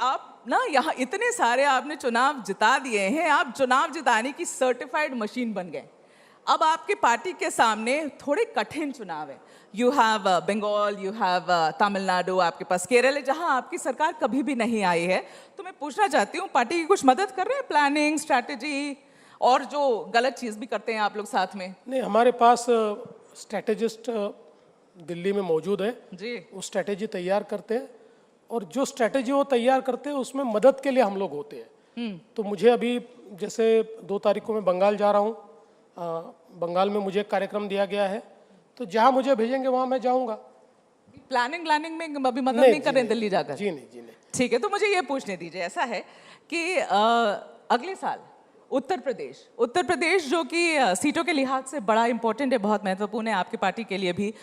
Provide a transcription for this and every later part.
आप ना यहाँ इतने सारे आपने चुनाव जिता दिए हैं, आप चुनाव जिताने की सर्टिफाइड मशीन बन गए। अब आपके पार्टी के सामने थोड़े कठिन चुनाव है। You have Bengal, you have Tamil Nadu, आपके पास केरल है जहां आपकी सरकार कभी भी नहीं आई है। तो मैं पूछना चाहती हूँ, पार्टी की कुछ मदद कर रहे हैं, प्लानिंग, स्ट्रैटेजी, और जो गलत चीज भी करते हैं आप लोग साथ में? नहीं, हमारे पास स्ट्रैटेजिस्ट दिल्ली में मौजूद है जी। वो स्ट्रैटेजी तैयार करते हैं, और जो स्ट्रैटेजी वो तैयार करते हैं उसमें मदद के लिए हम लोग होते हैं। तो मुझे अभी जैसे 2 तारीख को मैं बंगाल जा रहा हूँ, बंगाल में मुझे एक कार्यक्रम दिया गया है, तो जहाँ मुझे भेजेंगे वहाँ मैं जाऊँगा। प्लानिंग में अभी मदद नहीं कर रहे हैं दिल्ली जाकर? जी नहीं। ठीक है, तो मुझे ये पूछने दीजिए, ऐसा है कि अगले साल उत्तर प्रदेश जो कि सीटों के लिहाज से बड़ा इंपॉर्टेंट है, बहुत महत्वपूर्ण है आपकी पार्टी के लिए भी,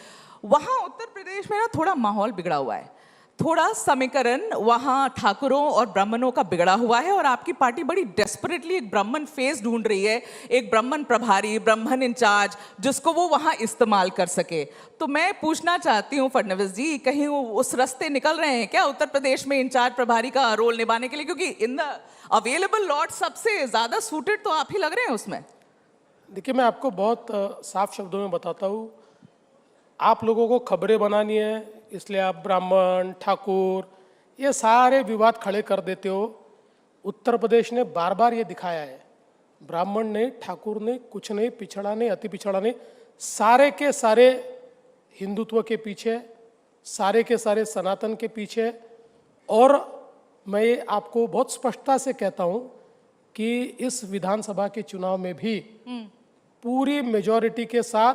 वहाँ उत्तर प्रदेश में ना थोड़ा माहौल बिगड़ा हुआ है, थोड़ा समीकरण वहाँ ठाकुरों और ब्राह्मणों का बिगड़ा हुआ है, और आपकी पार्टी बड़ी डेस्परेटली एक ब्राह्मण फेस ढूंढ रही है, एक ब्राह्मण प्रभारी, ब्राह्मण इंचार्ज, जिसको वो वहाँ इस्तेमाल कर सके। तो मैं पूछना चाहती हूँ फडणवीस जी, कहीं वो उस रास्ते निकल रहे हैं क्या उत्तर प्रदेश में इंचार्ज प्रभारी का रोल निभाने के लिए? क्योंकि इन द अवेलेबल लॉट सबसे ज्यादा सूटेड तो आप ही लग रहे हैं उसमें। देखिए, मैं आपको बहुत साफ शब्दों में बताता हूँ, आप लोगों को खबरें बनानी है इसलिए आप ब्राह्मण, ठाकुर, ये सारे विवाद खड़े कर देते हो। उत्तर प्रदेश ने बार बार ये दिखाया है, ब्राह्मण ने, ठाकुर ने, कुछ नहीं, पिछड़ा नहीं, अति पिछड़ा नहीं, सारे के सारे हिंदुत्व के पीछे, सारे के सारे सनातन के पीछे। और मैं आपको बहुत स्पष्टता से कहता हूँ कि इस विधानसभा के चुनाव में भी पूरी मेजॉरिटी के साथ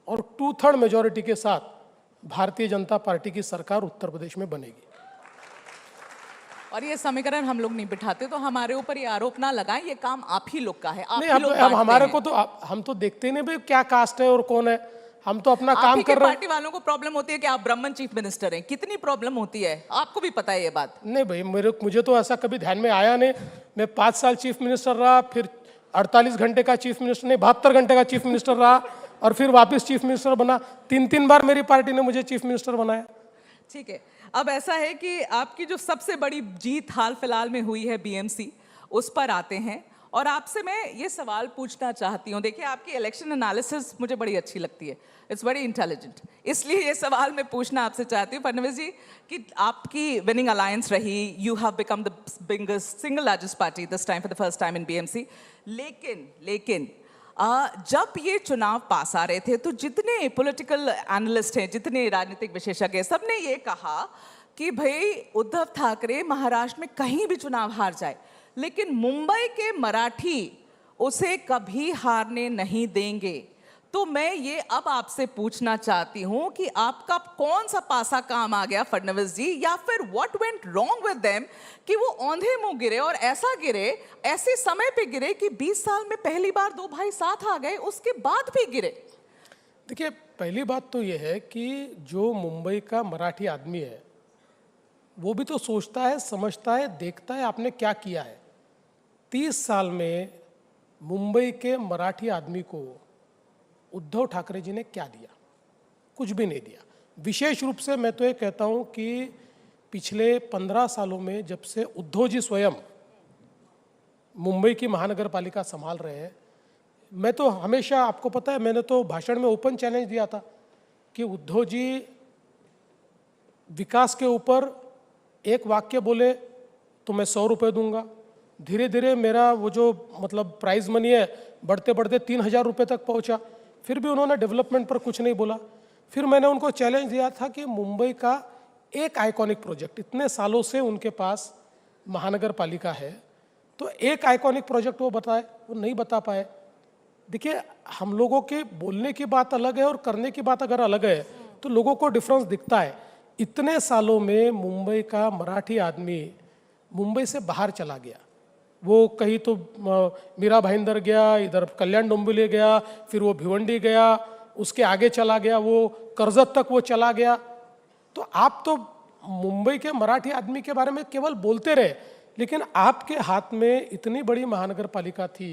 और 2/3 मेजॉरिटी के साथ भारतीय जनता पार्टी की सरकार उत्तर प्रदेश में बनेगी। और ये समीकरण हम लोग नहीं बिठाते, तो हमारे ऊपर ये आरोप ना लगाएं, ये काम आप ही लोग का है। आप नहीं, ही लोग अब हमारे को तो हम तो देखते नहीं भाई क्या कास्ट है और कौन है, हम तो अपना काम कर रहे हैं। पार्टी वालों को प्रॉब्लम होती है कि आप ब्राह्मण चीफ मिनिस्टर हैं, कितनी प्रॉब्लम होती है, आपको भी पता है ये बात। नहीं भाई, मुझे तो ऐसा कभी ध्यान में आया नहीं। मैं 5 साल चीफ मिनिस्टर रहा, फिर 48 घंटे का चीफ मिनिस्टर नहीं, 72 घंटे का चीफ मिनिस्टर रहा, और फिर वापस चीफ मिनिस्टर बना। 3 बार मेरी पार्टी ने मुझे चीफ मिनिस्टर बनाया। ठीक है, अब ऐसा है कि आपकी जो सबसे बड़ी जीत हाल फिलहाल में हुई है बीएमसी, उस पर आते हैं, और आपसे मैं ये सवाल पूछना चाहती हूँ। देखिए, आपकी इलेक्शन एनालिसिस मुझे बड़ी अच्छी लगती है, इट्स वेरी इंटेलिजेंट, इसलिए ये सवाल मैं पूछना आपसे चाहती हूँ फडणवीस जी कि आपकी विनिंग अलायंस रही, you have become the biggest single largest party this time for the first time in BMC. लेकिन जब ये चुनाव पास आ रहे थे तो जितने पॉलिटिकल एनालिस्ट हैं, जितने राजनीतिक विशेषज्ञ हैं, सबने ये कहा कि भाई उद्धव ठाकरे महाराष्ट्र में कहीं भी चुनाव हार जाए, लेकिन मुंबई के मराठी उसे कभी हारने नहीं देंगे। तो मैं ये अब आपसे पूछना चाहती हूं कि आपका कौन सा पासा काम आ गया फडणवीस जी, या फिर what went wrong with them कि वो औंधे मुंह गिरे, और ऐसा गिरे, ऐसे समय पे गिरे कि 20 साल में पहली बार 2 भाई साथ आ गए, उसके बाद भी गिरे। देखिए, पहली बात तो ये है कि जो मुंबई का मराठी आदमी है वो भी तो सोचता है, समझता है, देखता है आपने क्या किया है। 30 साल में मुंबई के मराठी आदमी को उद्धव ठाकरे जी ने क्या दिया? कुछ भी नहीं दिया। विशेष रूप से मैं तो ये कहता हूँ कि पिछले 15 सालों में जब से उद्धव जी स्वयं मुंबई की महानगर पालिका संभाल रहे हैं, मैं तो हमेशा, आपको पता है, मैंने तो भाषण में ओपन चैलेंज दिया था कि उद्धव जी विकास के ऊपर एक वाक्य बोले तो मैं 100 रुपये दूंगा। धीरे धीरे मेरा वो जो मतलब प्राइज मनी है बढ़ते बढ़ते 3000 रुपये तक पहुंचा, फिर भी उन्होंने डेवलपमेंट पर कुछ नहीं बोला। फिर मैंने उनको चैलेंज दिया था कि मुंबई का एक आइकॉनिक प्रोजेक्ट, इतने सालों से उनके पास महानगर पालिका है, तो एक आइकॉनिक प्रोजेक्ट वो बताए, वो नहीं बता पाए। देखिए, हम लोगों के बोलने की बात अलग है और करने की बात अगर अलग है तो लोगों को डिफरेंस दिखता है। इतने सालों में मुंबई का मराठी आदमी मुंबई से बाहर चला गया, वो कहीं तो मीरा भाईंदर गया, इधर कल्याण डोंबिवली गया, फिर वो भिवंडी गया, उसके आगे चला गया, वो कर्जत तक वो चला गया। तो आप तो मुंबई के मराठी आदमी के बारे में केवल बोलते रहे, लेकिन आपके हाथ में इतनी बड़ी महानगर पालिका थी,